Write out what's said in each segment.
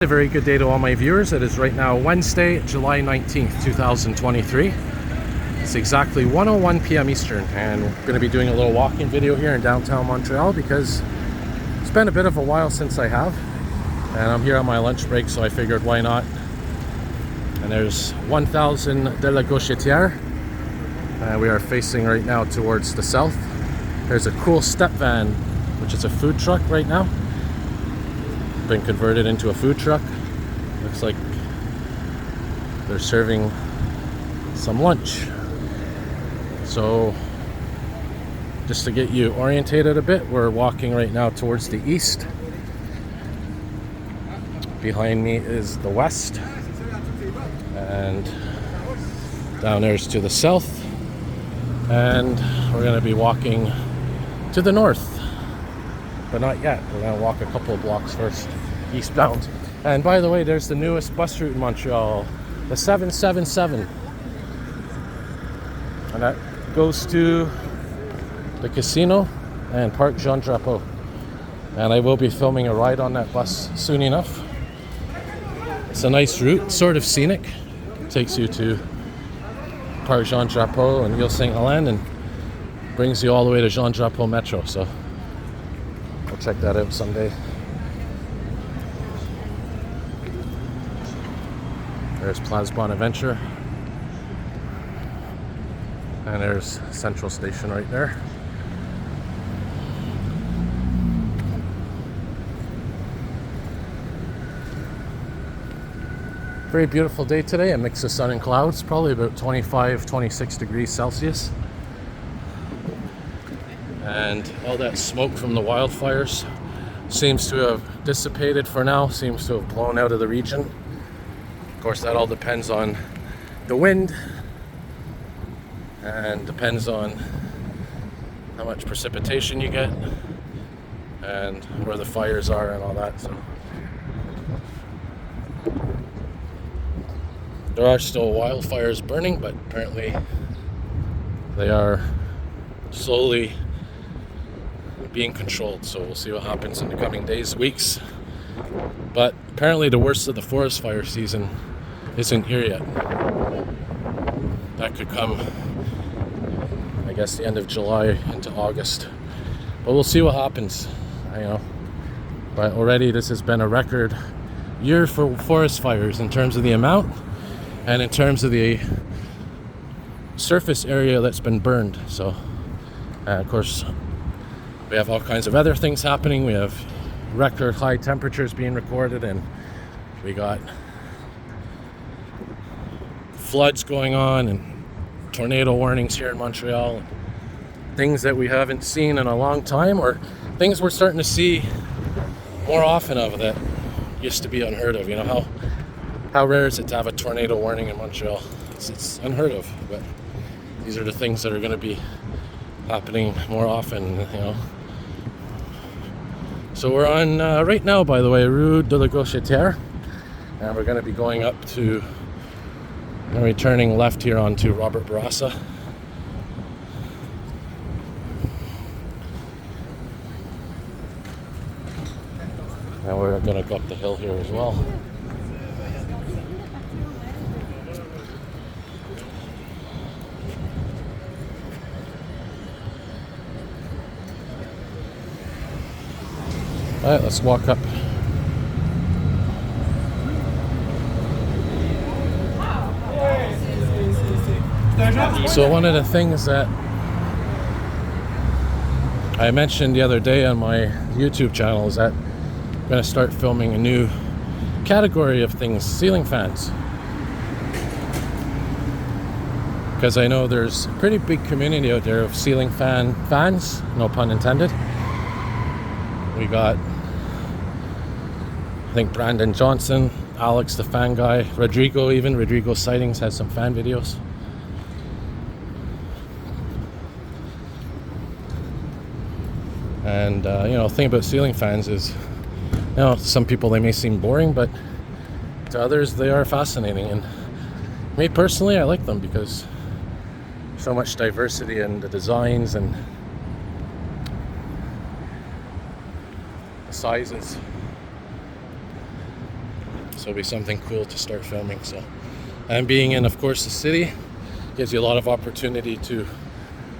A very good day to all my viewers. It is right now Wednesday, July 19th, 2023. It's exactly 1:01 p.m. Eastern, and we're going to be doing a little walking video here in downtown Montreal because it's been a bit of a while since I have, and I'm here on my lunch break, so I figured why not. And there's 1000 de la Gauchetière, and we are facing right now towards the south. There's a cool step van, which is a food truck right now. Been converted into a food truck. Looks like they're serving some lunch. So just to get you orientated a bit, we're walking right now towards the east. Behind me is the west, and down there's to the south, and we're going to be walking to the north, but not yet. We're going to walk a couple of blocks first eastbound. And by the way, there's the newest bus route in Montreal, the 777, and that goes to the casino and Parc Jean Drapeau, and I will be filming a ride on that bus soon enough. It's a nice route, sort of scenic. It takes you to Parc Jean Drapeau and Ile Saint-Hélène and brings you all the way to Jean Drapeau Metro, so I'll check that out someday. There's Place Bonaventure, and there's Central Station right there. Very beautiful day today, a mix of sun and clouds, probably about 25-26 degrees Celsius. And all that smoke from the wildfires seems to have dissipated for now, seems to have blown out of the region. Of course, that all depends on the wind and depends on how much precipitation you get and where the fires are and all that. So there are still wildfires burning, but apparently they are slowly being controlled. So we'll see what happens in the coming days, weeks. But apparently the worst of the forest fire season isn't here yet. That could come, I guess, the end of July into August. But we'll see what happens, But already this has been a record year for forest fires in terms of the amount and in terms of the surface area that's been burned. So, of course, we have all kinds of other things happening. We have record high temperatures being recorded, and we got floods going on and tornado warnings here in Montreal. Things that we haven't seen in a long time, or things we're starting to see more often of that used to be unheard of. How rare is it to have a tornado warning in Montreal? It's unheard of, but these are the things that are going to be happening more often, So we're on, right now, by the way, Rue de la Gauchetière, and we're going to be going up to, and returning left here onto Robert Bourassa. And we're going to go up the hill here as well. Alright, let's walk up. So one of the things that I mentioned the other day on my YouTube channel is that I'm going to start filming a new category of things, ceiling fans. Because I know there's a pretty big community out there of ceiling fans, no pun intended. We got, I think, Brandon Johnson, Alex the fan guy, Rodrigo Sightings has some fan videos. And the thing about ceiling fans is, some people they may seem boring, but to others they are fascinating. And me personally, I like them because so much diversity in the designs and the sizes. So it'll be something cool to start filming. So, and being in, of course, the city gives you a lot of opportunity to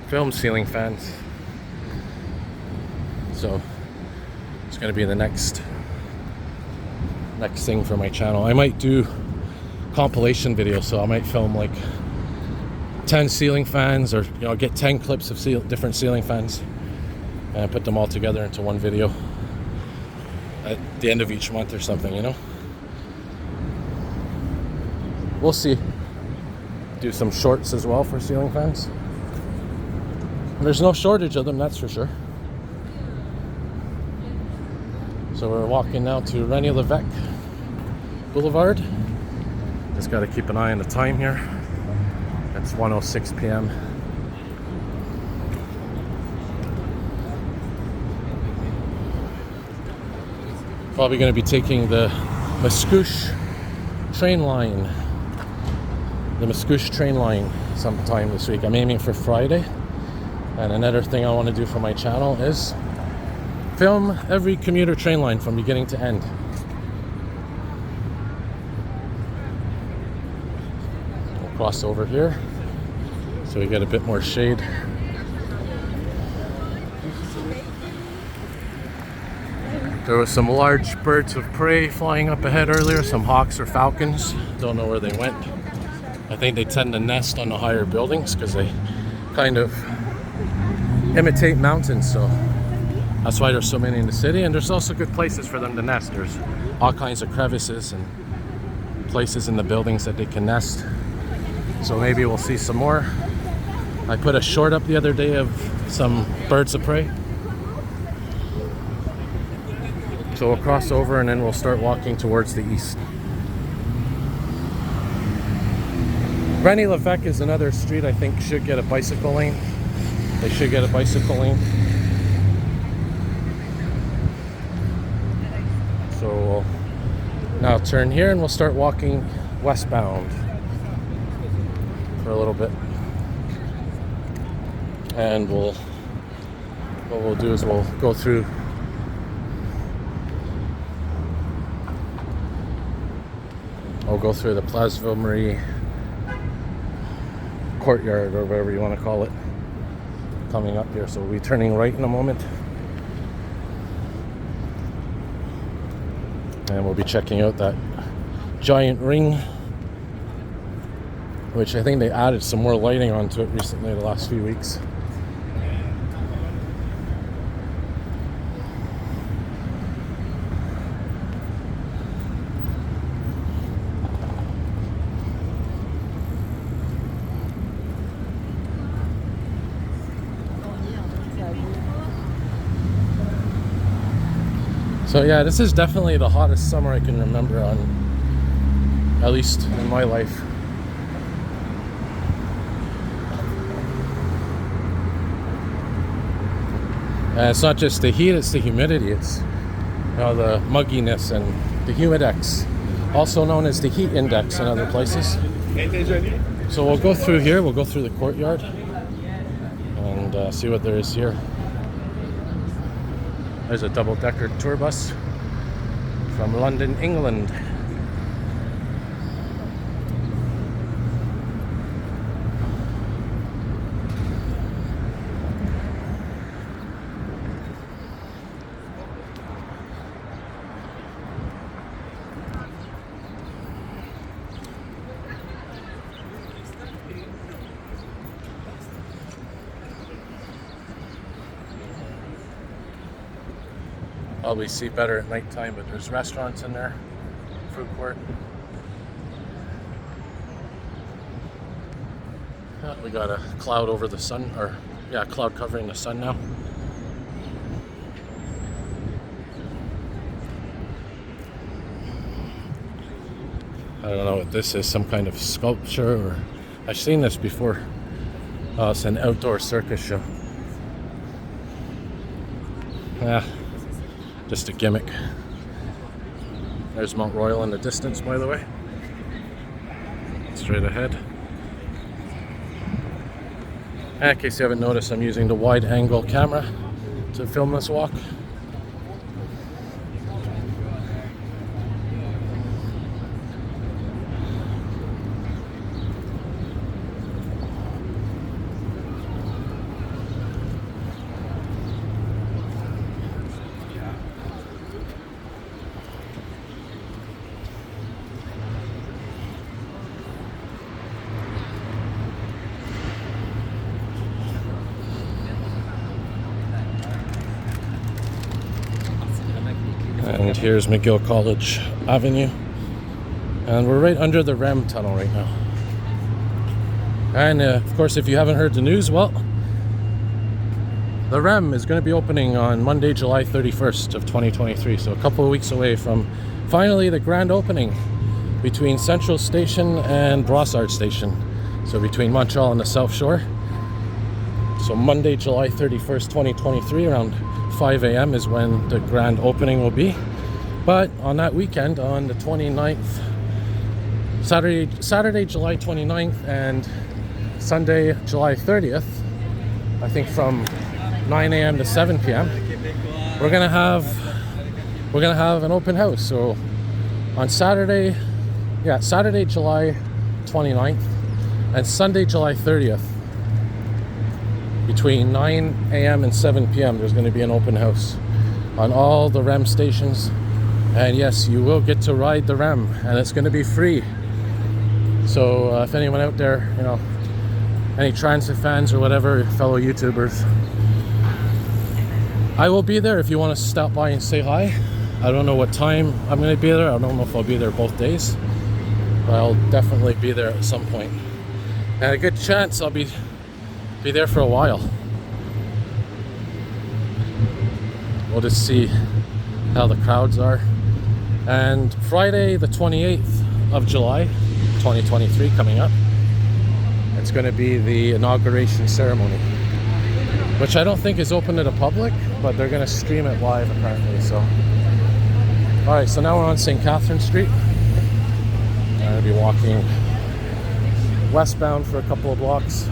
film ceiling fans. So it's going to be the next thing for my channel. I might do compilation videos, so I might film like 10 ceiling fans, or get 10 clips of different ceiling fans and put them all together into one video at the end of each month or something. We'll see. Do some shorts as well for ceiling fans. There's no shortage of them, that's for sure. So we're walking now to René Lévesque Boulevard. Just got to keep an eye on the time here. It's 1:06 p.m. Probably going to be taking the Mascouche train line. The Mascouche train line sometime this week. I'm aiming for Friday. And another thing I want to do for my channel is film every commuter train line from beginning to end. We'll cross over here so we get a bit more shade. There was some large birds of prey flying up ahead earlier, some hawks or falcons. Don't know where they went. I think they tend to nest on the higher buildings because they kind of imitate mountains, so that's why there's so many in the city. And there's also good places for them to nest. There's all kinds of crevices and places in the buildings that they can nest. So maybe we'll see some more. I put a short up the other day of some birds of prey. So we'll cross over and then we'll start walking towards the east. René Lévesque is another street I think should get a bicycle lane. They should get a bicycle lane. So we'll now turn here and we'll start walking westbound for a little bit. And what we'll do is we'll go through the Place-Ville-Marie courtyard, or whatever you want to call it, coming up here. So we'll be turning right in a moment, and we'll be checking out that giant ring, which I think they added some more lighting onto it recently, the last few weeks. So yeah, this is definitely the hottest summer I can remember, at least in my life. And it's not just the heat, it's the humidity. It's the mugginess and the humidex, also known as the heat index in other places. So we'll go through here, we'll go through the courtyard and see what there is here. There's a double-decker tour bus from London, England. Probably see better at nighttime, but there's restaurants in there, food court. We got a cloud over the sun, or yeah, cloud covering the sun now. I don't know what this is, some kind of sculpture, or I've seen this before. It's an outdoor circus show. Yeah. Just a gimmick. There's Mount Royal in the distance, by the way. Straight ahead. And in case you haven't noticed, I'm using the wide angle camera to film this walk. here's McGill College Avenue. And we're right under the REM tunnel right now. And of course, if you haven't heard the news, well, the REM is going to be opening on Monday, July 31st of 2023. So a couple of weeks away from finally the grand opening between Central Station and Brossard Station. So between Montreal and the South Shore. So Monday, July 31st, 2023, around 5 a.m. is when the grand opening will be. But on that weekend, on the 29th, Saturday, July 29th and Sunday, July 30th, I think from 9 a.m. to 7 p.m. we're gonna have an open house. So on Saturday, July 29th and Sunday, July 30th, between 9 a.m. and 7 p.m. there's going to be an open house on all the REM stations. And yes, you will get to ride the REM, and it's going to be free. So if anyone out there, you know, any transit fans or whatever, fellow YouTubers, I will be there if you want to stop by and say hi. I don't know what time I'm going to be there. I don't know if I'll be there both days, but I'll definitely be there at some point. And a good chance I'll be there for a while. We'll just see how the crowds are. And Friday the 28th of July 2023 coming up, it's going to be the inauguration ceremony, which I don't think is open to the public, but they're going to stream it live apparently. So alright, so now we're on Sainte-Catherine Street. I'm going to be walking westbound for a couple of blocks.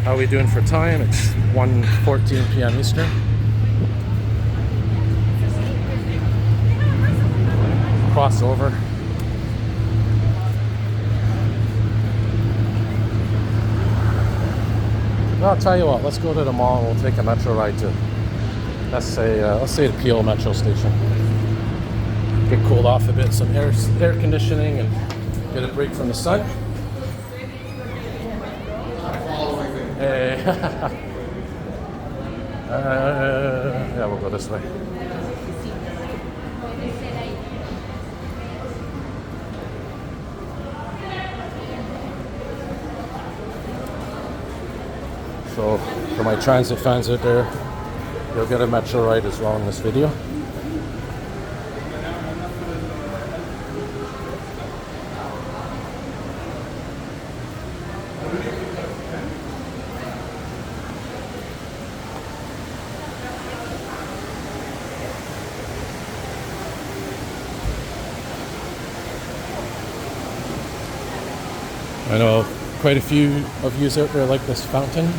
How are we doing for time? It's 1:14 p.m. Eastern. Cross over. Well, I'll tell you what, let's go to the mall and we'll take a metro ride to, let's say the Peel Metro Station. Get cooled off a bit, some air conditioning, and get a break from the sun. Hey. Yeah, we'll go this way. So for my transit fans out there, you'll get a metro ride as well in this video. I know quite a few of you out there like this fountain.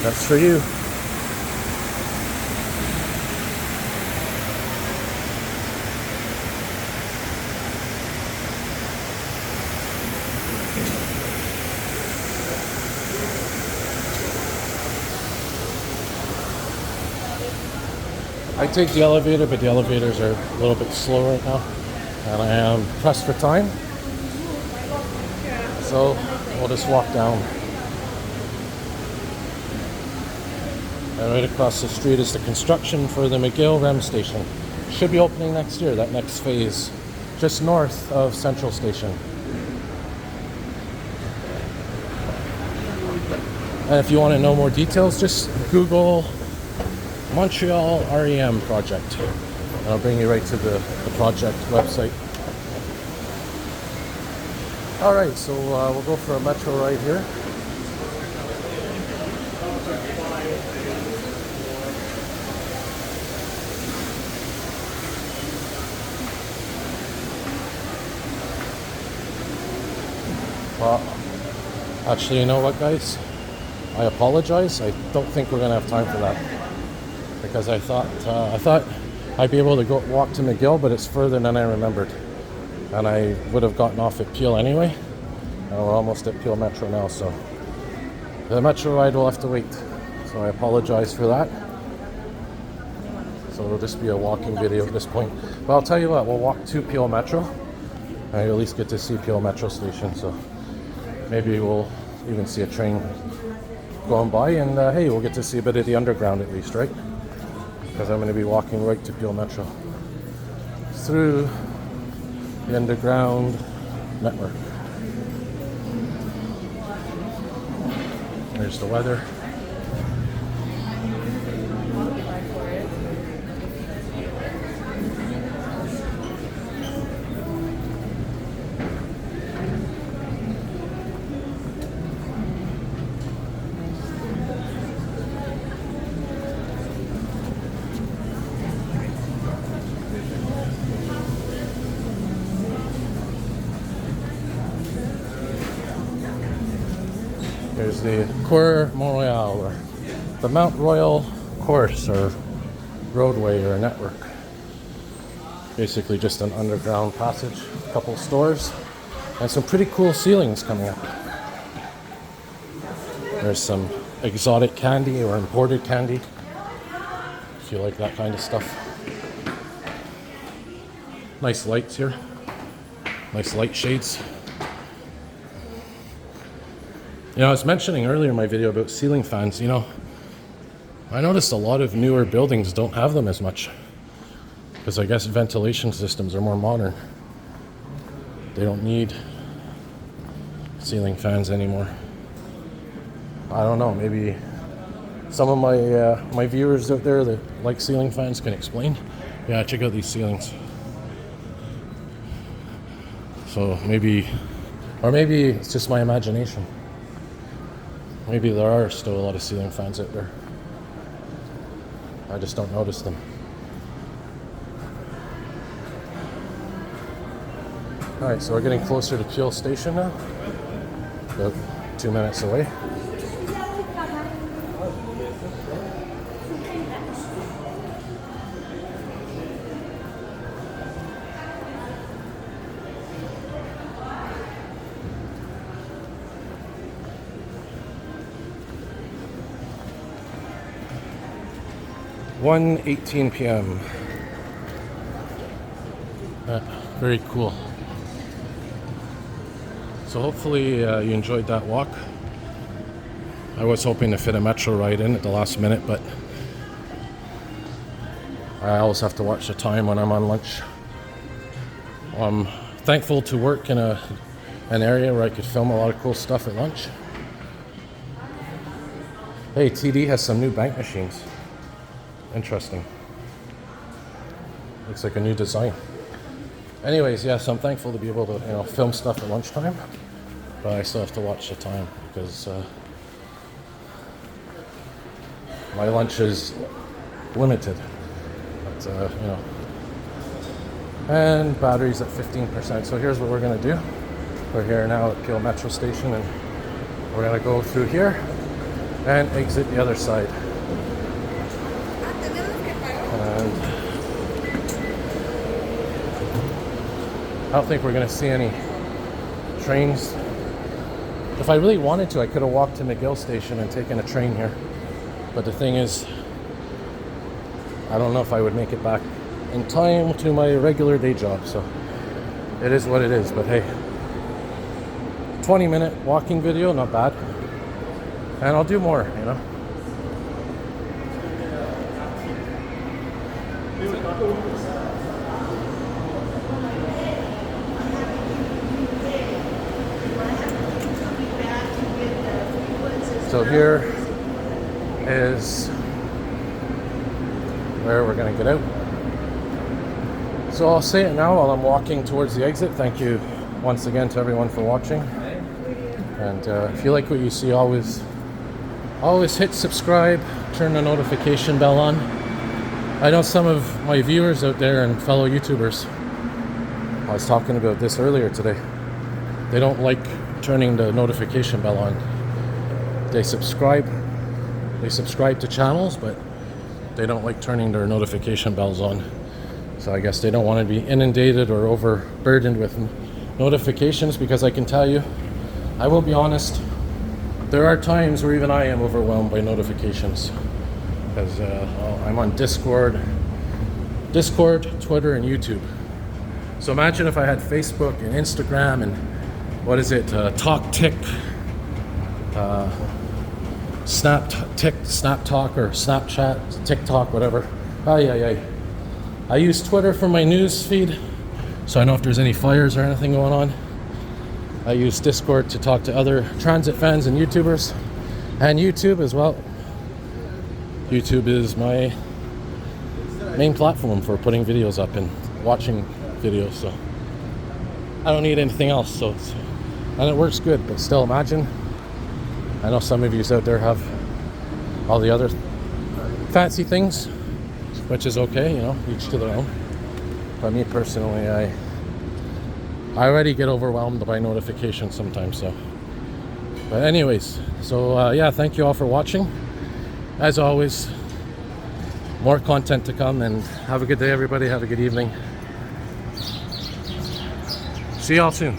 That's for you. I take the elevator, but the elevators are a little bit slow right now. And I am pressed for time, so we'll just walk down. And right across the street is the construction for the McGill REM station. Should be opening next year, that next phase, just north of Central Station. And if you want to know more details, just Google Montreal REM project. And I'll bring you right to the project website. Alright, so we'll go for a metro ride here. Well, actually, you know what, guys? I apologize. I don't think we're going to have time for that. Because I thought I'd be able to go walk to McGill, but it's further than I remembered. And I would have gotten off at Peel anyway. And we're almost at Peel Metro now, so the metro ride will have to wait. So I apologize for that. So it'll just be a walking video at this point. But I'll tell you what, we'll walk to Peel Metro. And you'll at least get to see Peel Metro Station. So maybe we'll even see a train going by. And hey, we'll get to see a bit of the underground at least, right? because I'm going to be walking right to Peel Metro through the underground network. There's the weather. There's the Place Montreal, or the Mount Royal course, or roadway, or network. Basically just an underground passage, a couple stores, and some pretty cool ceilings coming up. There's some exotic candy or imported candy, if you like that kind of stuff. Nice lights here, nice light shades. You know, I was mentioning earlier in my video about ceiling fans. You know, I noticed a lot of newer buildings don't have them as much, because I guess ventilation systems are more modern. They don't need ceiling fans anymore. I don't know, maybe some of my viewers out there that like ceiling fans can explain. Yeah, check out these ceilings. So maybe it's just my imagination. Maybe there are still a lot of ceiling fans out there. I just don't notice them. Alright, so we're getting closer to Peel Station now. About 2 minutes away. One 18 p.m. Very cool. So hopefully you enjoyed that walk. I was hoping to fit a metro ride in at the last minute, but I always have to watch the time when I'm on lunch. I'm thankful to work in an area where I could film a lot of cool stuff at lunch. Hey, TD has some new bank machines. Interesting. Looks like a new design. Anyways, yes, I'm thankful to be able to, you know, film stuff at lunchtime, but I still have to watch the time because my lunch is limited. But, you know, and battery's at 15%. So here's what we're gonna do. We're here now at Peel Metro Station, and we're gonna go through here and exit the other side. And I don't think we're going to see any trains. If I really wanted to, I could have walked to McGill Station and taken a train here. But the thing is, I don't know if I would make it back in time to my regular day job. So it is what it is. But hey, 20-minute walking video, not bad. And I'll do more, you know. So here is where we're going to get out. So I'll say it now while I'm walking towards the exit. Thank you once again to everyone for watching. And if you like what you see, always hit subscribe, turn the notification bell on. I know some of my viewers out there and fellow YouTubers, I was talking about this earlier today, they don't like turning the notification bell on. They subscribe to channels, but they don't like turning their notification bells on. So I guess they don't want to be inundated or overburdened with notifications, because I can tell you, I will be honest, there are times where even I am overwhelmed by notifications. Because I'm on Discord, Twitter, and YouTube. So imagine if I had Facebook and Instagram and TalkTick, Snap Talk or Snapchat, TikTok, whatever. I use Twitter for my news feed, so I know if there's any fires or anything going on. I use Discord to talk to other transit fans and YouTubers, and YouTube as well. YouTube is my main platform for putting videos up and watching videos, so I don't need anything else. So and it works good, but still, imagine, I know some of you out there have all the other fancy things, which is okay, you know, each to their own. But me personally, I already get overwhelmed by notifications sometimes. So, but anyways, so yeah, thank you all for watching. As always, more content to come, and have a good day, everybody. Have a good evening. See y'all soon.